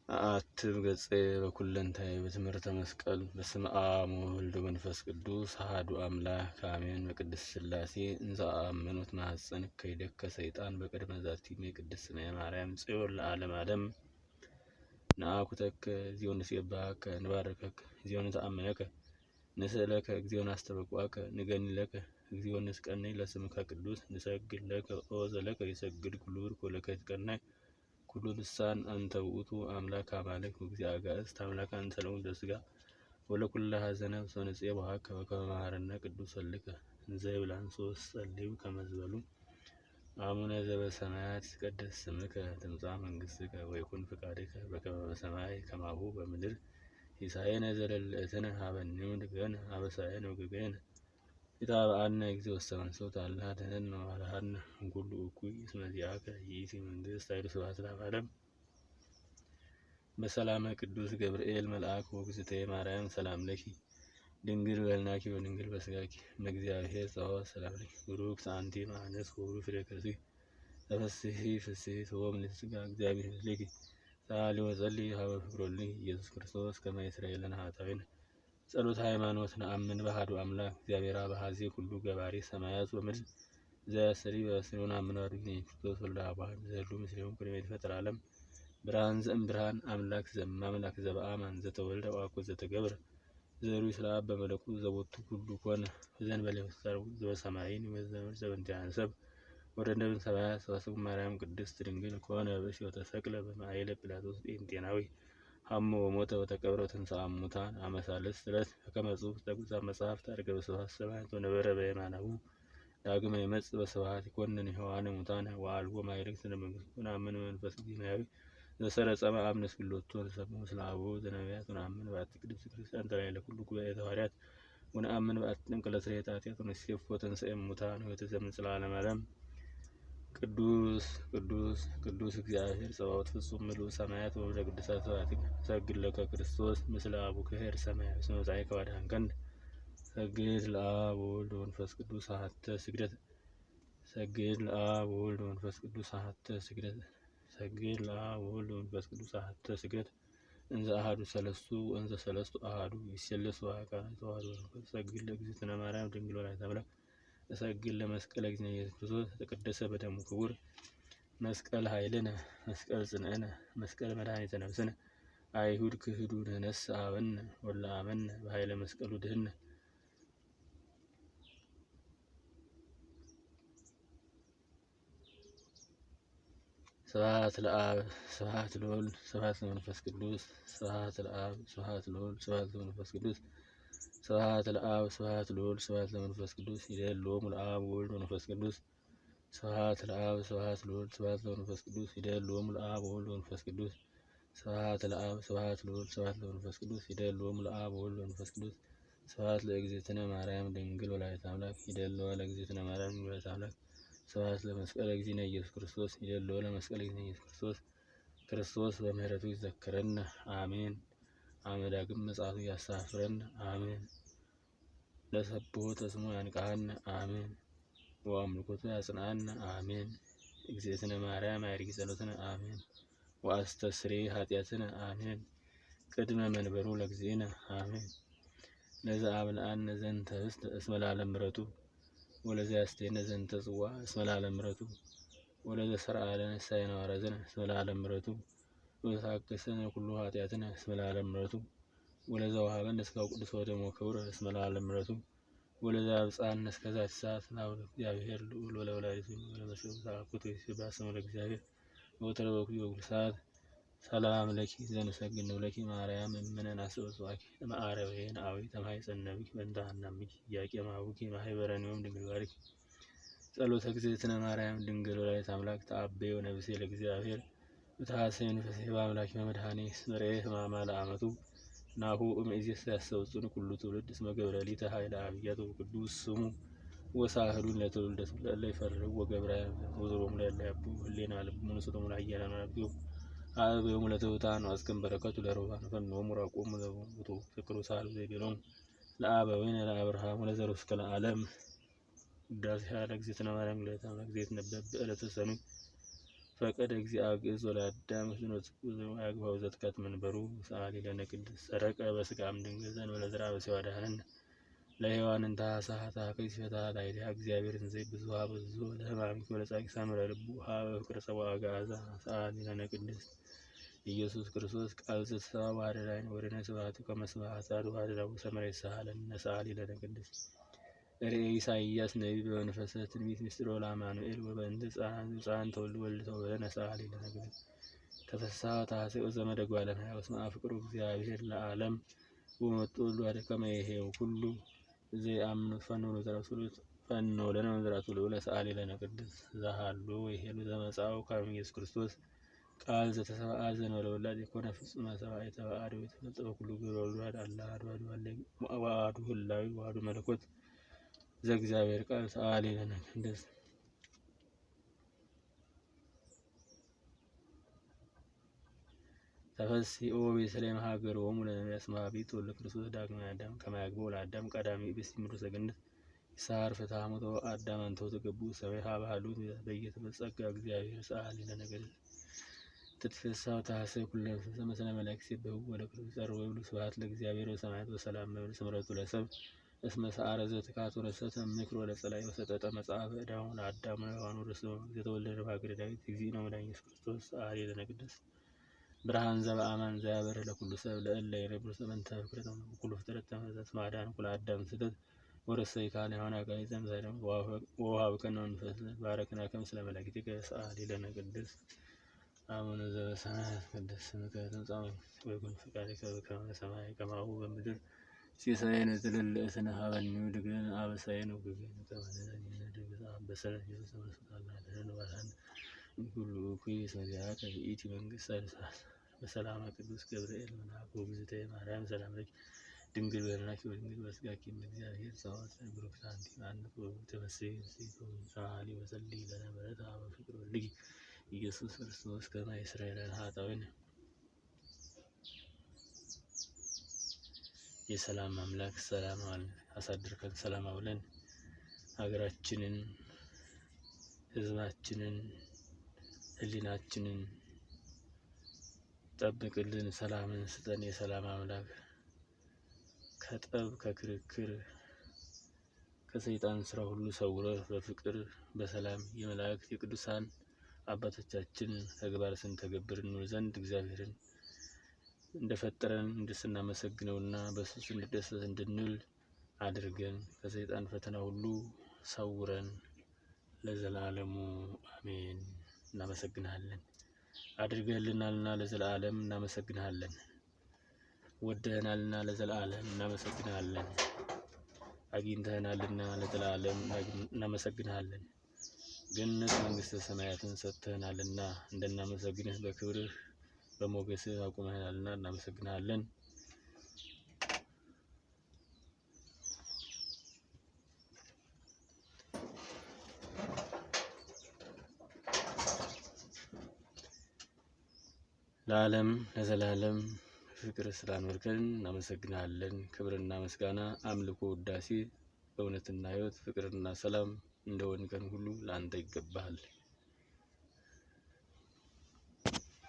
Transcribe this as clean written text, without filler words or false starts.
አትብ ገጼ በኩለንታይ በትምህርተ መስቀል በስመ አብ ወወልድ ወመንፈስ ቅዱስ አሐዱ አምላክ አሜን። በቅድስት ሥላሴ እንዘ አመኑት ማኅፀን ከይደከ ሰይጣን በቅድመ ዛቲ ቅድስት ማርያም ጽዮን ለዓለም ዓለም ነአኩተከ እግዚኦ ንሴብሐከ ንባርከከ እግዚኦ ነተአምነከ ንስእለከ እግዚኦ ናስተበቅዖከ ንገኒለከ እግዚኦ ንስቀነይ ለስምከ ቅዱስ ንሰግድ ለከ ኦ ዘለከ ይሰግድ ኩሉ ብርክ ወለከ ይትቀናይ ኩሉ ልሳን አንተ ውእቱ አምላክ አማልክት ወእግዚአ አጋዕዝት አምላክ አንተ ለወልደ ሥጋ ወለኩሉ ኀዘነ ወንፄብሖከ በከመ መሐረነ ቅዱስ ወልድከ እንዘ ይብላንሶ ጸልዩ ከመ ዝበሉ አቡነ ዘበሰማያት ይትቀደስ ስምከ ትምጻእ መንግሥትከ ወይኩን ፈቃድከ በከመ በሰማይ ከማሁ በምድር ሲሳየነ ዘለለዕለትነ ሀበነ ዮም አበሳየነ ወጌጋየነ ኢታብአነ እግዚኦ ውስተ መንሱት አላ አድኅነነ ወባልሐነ እምኩሉ እኩይ እስመ ዚአከ ይእቲ መንግሥት ኃይሉ ስብሐት ለዓለሙ በሰላመ ቅዱስ ገብርኤል መልአክ ወእግዝእትየ ማርያም ሰላም ለኪ ድንግል በሕሊናኪ ወድንግል በሥጋኪ እምእግዚአብሔር ጸባኦት ሰላም ለኪ ቡሩክት አንቲ እምአንስት ወቡሩክ ፍሬ ከርሥኪ ተፈሥሒ ፍሥሕት ወምልዕተ ጸጋ እግዚአብሔር ምስሌኪ ሰአሊ ወጸልዪ ሀበ ፍቁር ወልድኪ ኢየሱስ ክርስቶስ ከመ ይስረይ ለነ ኃጣውኢነ ጸሎተ ሃይማኖት ነአምን በአሐዱ አምላክ እግዚአብሔር አብ ኀዜ ኩሉ ገባሬ ሰማያት ወምድር ዘያስተሪ በአስተርእዮ ነአምን በአሐዱ ጊዜ ክርስቶስ ወልደ አብ ዋሕድ ዘህሉ ምስሌሆሙ ቅድመ ይትፈጠር ዓለም ብርሃን ዘእምብርሃን አምላክ ዘእማምላክ ዘበአማን ዘተወልደ ወአኮ ዘተገብረ ዘሩይ ስለ አብ በመለኮቱ ዘቦቱ ኩሉ ኮነ ዘእንበለ ይትሐረው ዘበሰማይን ወዘበምድር ዘበእንቲአነ ሰብ ወረደ እምሰማያት ሰዋስው ማርያም ቅድስት ድንግል ኮነ ብእሲ ወተሰቅለ በማእከለ ጲላጦስ ጴንጤናዊ ሀሞ ወሞተ ወተቀብረ ወተንሥአ እሙታን አመ ሣልስት ዕለት በከመ ጽሑፍ በቅዱሳት መጻሕፍት ዐርገ በስብሐት ሰማያት ወነበረ በየማናሁ ዳግመ ይመጽእ በስብሐት ይኰንን ሕያዋነ ሙታነ ወአልቦ ማዕረግ ስለ መንግሥቱ ወነአምን በመንፈስ ቅዱሳዊ ዘሰረጸ እምአብ ንስግድ ሎቱ ወንሰብሖ ምስለ አበው ዘነቢያት ወነአምን በአሐቲ ቅድስት ክርስቲያን ተላዕለ ኩሉ ጉባኤተ ሐዋርያት ወነአምን በአሐቲ ጥምቀት ለስርየተ ኃጢአት ወንሴፎ ተንሥአ እሙታን ሕይወተ ዘእምጽእ ለዓለመ ዓለም። ቅዱስ ቅዱስ ቅዱስ እግዚአብሔር ጸባኦት ፍጹም ምሉእ ሰማያት ወምድረ ቅድሳት ስብሐቲከ እሰግድ ለከ ክርስቶስ ምስለ አቡከ ኄር ሰማያዊ እስመ መጻእከ ወአድኀንከነ ሰግድ ለአብ ወወልድ ወመንፈስ ቅዱስ አሐተ ስግደት ሰግድ ለአብ ወወልድ ወመንፈስ ቅዱስ አሐተ ስግደት ሰግድ ለአብ ወወልድ ወመንፈስ ቅዱስ አሐተ ስግደት እንዘ አሐዱ ሰለስቱ ወእንዘ ሰለስቱ አሐዱ ይሴለሱ አካላት ተዋሕዶ መንፈስ ሰግድ ለእግዝእትነ ማርያም ድንግል ወላዲተ አምላክ እሰግድ ለመስቀለ እግዚእነ ኢየሱስ ክርስቶስ ተቀደሰ በደሙ ክቡር መስቀል ኃይልነ መስቀል ጽንዕነ መስቀል መድኃኒተ ነፍስነ አይሁድ ክህዱ ንሕነሰ አበነ ወለአመነ በኃይለ መስቀሉ ድኅነ ስብሐት ለአብ ስብሐት ለወልድ ስብሐት ለመንፈስ ቅዱስ ስብሐት ለአብ ስብሐት ለወልድ ስብሐት ለመንፈስ ቅዱስ ስብሐት ለአብ ስብሐት ለወልድ ስብሐት ለመንፈስ ቅዱስ ይደልዎሙ ለአብ ወወልድ ወመንፈስ ቅዱስ ስብሐት ለአብ ስብሐት ለወልድ ስብሐት ለመንፈስ ቅዱስ ይደልዎሙ ለአብ ወወልድ ወመንፈስ ቅዱስ ስብሐት ለአብ ስብሐት ለወልድ ስብሐት ለመንፈስ ቅዱስ ይደልዎሙ ለአብ ወወልድ ወመንፈስ ቅዱስ ስብሐት ለእግዝእትነ ማርያም ድንግል ወላዲተ አምላክ ይደልዎ ለእግዝእትነ ማርያም ድንግል ወላዲተ አምላክ ስብሐት ለመስቀለ እግዚእነ ኢየሱስ ክርስቶስ ይደልዎ ለመስቀለ እግዚእነ ኢየሱስ ክርስቶስ ክርስቶስ በምሕረቱ ይዘክረነ አሜን። አመ ዳግም ምጽአቱ ያሳፍረነ አሜን። ለሰብሖተ ስሙ ያንቃሐነ አሜን። ወአምልኮቱ ያጽንዓነ አሜን። እግዝእትነ ማርያም አዕርጊ ጸሎትነ አሜን። ወአስተስርይ ኃጢአትነ አሜን። ቅድመ መንበሩ ለእግዚእነ አሜን። ለዘአብልዐነ ዘንተ ኅብስተ እስመ ለዓለም ምሕረቱ ወለዘያስተየነ ዘንተ ጽዋ እስመ ለዓለም ምሕረቱ ወለዘሠርዐ ለነ ሲሳየነ ወአርአያነ እስመ ለዓለም ምሕረቱ ወለዘአገሠነ ኩሉ ኃጢአትነ እስመ ለዓለም ምሕረቱ ወለዘወሀበነ ሥጋው ቅዱስ ወደሙ ክቡር እስመ ለዓለም ምሕረቱ ወለዘአብጽሐነ እስከ ዛቲ ሰዓት ናሁ እግዚአብሔር ልዑል ወለወላዲቱ ወለመስቀሉ ዘአኩቶ ይሴብሐ ስሙ ለእግዚአብሔር ወወትረ በኩሉ ወኩሉ ሰዓት ሰላም ለኪ ዘንሰግድ ንብለኪ ማርያም እምነ ናስተበጽሖኪ እምአረዌነ አዊት እምኀፀነ በእንተ ሐናምኪ ኢያቄም አቡኪ ማኅበረነ ድንግል ባርኪ ጸሎተ እግዝእትነ ማርያም ድንግል ወላዲተ አምላክ ተአበዮ ነፍሴ ለእግዚአብሔር ወተሐሰይ መንፈሴ በአምላኪ በመድኃኒየ እስመ ርኤየ ሕማማ ለአመቱ ናሁ እምይእዜሰ ያስተብጽሑ ኩሉ ትውልድ እስመ ገብረ ሊተ ኃይለ አብያተ ወቅዱስ ስሙ ወሳህሉን ለትውልደ ለእለ ይፈርህዎ ወገብረ ወዘሮሙ ለእለ ያብቡ ህሌና ልቦሙ ንስቶሙ ለኃያላኑ አብጽሑ አበዮሙ ለትሑታን ወአስክም በረከቱ ለርሑባን ፈኖሙ ራቆሙ ለውእቱ ፍቅሩ ሳህሉ ዘይቤሎሙ ለአበዊነ ለአብርሃም ወለዘሩ እስከ ለዓለም ውዳሴሃ ለእግዝእትነ ማርያም ወላዲተ አምላክ ዘይትነበብ በዕለተ ሰኑይ ፈቀደ እግዚአብሔር ግዕዝ ወለአዳም ፍኖት ያግባው ዘትከት መንበሩ ሰአሊ ለነ ቅድስት ሰረቀ በስጋም ድንግል ዘእንበለ ዘርአ በሲዋዳህን ለሔዋን እንተ ሀሳሃታ ከይሲፈታ ላይሊሃ እግዚአብሔር እንዘ ብዙሃ ብዙ ለሕማሚት ወለጻድቅ ሳምረ ልቡ ሀበ ፍቅረ ሰብአ ጋዛ ሰአሊ ለነ ቅድስት ኢየሱስ ክርስቶስ ቃል ዘተሰባ ባህረዳይን ወደነ ስብሐቱ ከመ ስብሐት ዛዱ ባህረዳው ሰመረ ይሳሃለነ ሰአሊ ለነ ቅድስት ርእየ ኢሳይያስ ነቢይ በመንፈሰ ትንቢት ምስጢሮ ለአማኑኤል ወበእንተ ሕፃን ተወልደ ወልደ ተወለነ ሰአሊ ለነ ቅድስት ተፈስሐ ወተሐሥኦ ዘመደ እጓለ እመሕያው እስመ አፍቅሮ እግዚአብሔር ለዓለም ወመጡ ወልዱ ከመ ይኄው ኩሉ ዘየአምኑ ፈኖ ዘረሱሉት ፈኖ ለነ መንዘራቱ ልዑለ ሰአሊ ለነ ቅድስት ዘሃሉ ወይሄሉ ዘመጻኡ ከመ ኢየሱስ ክርስቶስ ቃል ዘተሰብአ ዘእንበለ ወላድ የኮነ ፍጹመ ሰብአ የተባአዶ የተፈጸመ ኩሉ ግብረ ወልድ ዋሕድ አላ አሐዱ ህላዊ ወአሐዱ መለኮት ዘእግዚአብሔር ቃል ሰአሊ ለነ ቅድስት ተፈሥሒ ቤተልሔም ሀገሮሙ ለነቢያት እስመ ኀቤት ወልደ ክርስቶስ ዳግማዊ አዳም ከመ ያግብኦ ለአዳም ቀዳሚ ብእሲ ምድረ ሰገነት ይስሐር ፍትሐ ሞቶ አዳም አንተው ተገቡ ሰማይ ሀበ ሀሉት በየተበጸጋ እግዚአብሔር ሰአሊ ለነ ቅድስት ትትፈሥሐ ወተሐሥኦ ኩሉ ነፍስ መሰለ መላእክት ይሴብሕዎ ወለክርስቶስ ይጸርዩ ወይብሉ ስብሐት ለእግዚአብሔር በሰማያት በሰላም መብል ስምረቱ ለሰብእ እስመ ሰዓረ ዘትካት ወረሰተ ምክር ወለጸላኢ ወሰጠጠ መጽሐፈ ዕዳሁ ለአዳም ወሔዋን ወርስቶ ዘተወለደ በሀገረ ዳዊት እግዚእነ ወመድኃኒነ ኢየሱስ ክርስቶስ ሰአሊ ለነ ቅድስት ብርሃን ዘበአማን ዘያበርህ ለኩሉ ሰብ ለእለ ይነብሩ በእንተ ፍቅረተ ኩሉ ፍጥረት ተመሰስ ማዳን ኩሉ አዳም ስህተት ወረሰይ ካለ ሆነ አጋይ ዘምዛይደም ወውሃብከነ መንፈስ ባረክናከ ምስለ መላእክቲከ ሰአሊ ለነ ቅድስት አቡነ ዘበሰማያት ይትቀደስ ስምከ ትምጻእ ወይኩን ፈቃድከ በከመ በሰማይ ከማሁ በምድር ሲሳየነ ዘለለዕለትነ ሀበነ ወኅድግ ለነ አበሳየነ ወጌጋየነ ከመ ንሕነኒ ንኅድግ ለዘአበሰነ ኢየሱስ ክርስቶስ አምላክነ ወባልሐነ እምኩሉ እኩይ እስመ ዚአከ ይእቲ መንግሥተ ኃይለ በሰላመ ቅዱስ ገብርኤል መልአክ ወእግዝእትየ ማርያም ሰላም ለኪ ድንግል በኅሊናኪ ወድንግል በሥጋኪ እምእግዚአብሔር ጸባኦት ቡሩክት አንቲ እምአንቱ ተፈሥሒ ሰአሊ ወሰሊ ለነ ምሕረተ በፍቅር ወልድኪ ኢየሱስ ክርስቶስ ከመ ይስረይ ለነ ኃጣውኢነ። የሰላም አምላክ ሰላም አሳድርከን ሰላም አውለን ሀገራችንን ሕዝባችንን ሕሊናችንን ጠብቅልን፣ ሰላምን ስጠን። የሰላም አምላክ ከጠብ ከክርክር ከሰይጣን ስራ ሁሉ ሰውረህ በፍቅር በሰላም የመላእክት የቅዱሳን አባቶቻችን ተግባር ስንተገብር እንውል ዘንድ እግዚአብሔርን እንደፈጠረን እንድናመሰግነውና በሱ ስንደሰት እንድንውል አድርገን ከሰይጣን ፈተና ሁሉ ሰውረን ለዘላለሙ አሜን። እናመሰግናለን። አድርገህልናልና ለዘላለም እናመሰግናለን። ወደህናልና ለዘላለም እናመሰግናለን። አግኝተህናልና ለዘላለም እናመሰግናለን። ገነት መንግሥተ ሰማያትን ሰጥተህናልና እንድናመሰግንህ በክብርህ በሞገስህ አቁመህናልና እናመሰግናለን። ለዓለም ለዘላለም ፍቅር ስላኖርከን እናመሰግናለን። ክብርና ምስጋና አምልኮ ውዳሴ በእውነትና ሕይወት ፍቅርና ሰላም እንደሆንከን ሁሉ ለአንተ ይገባሃል።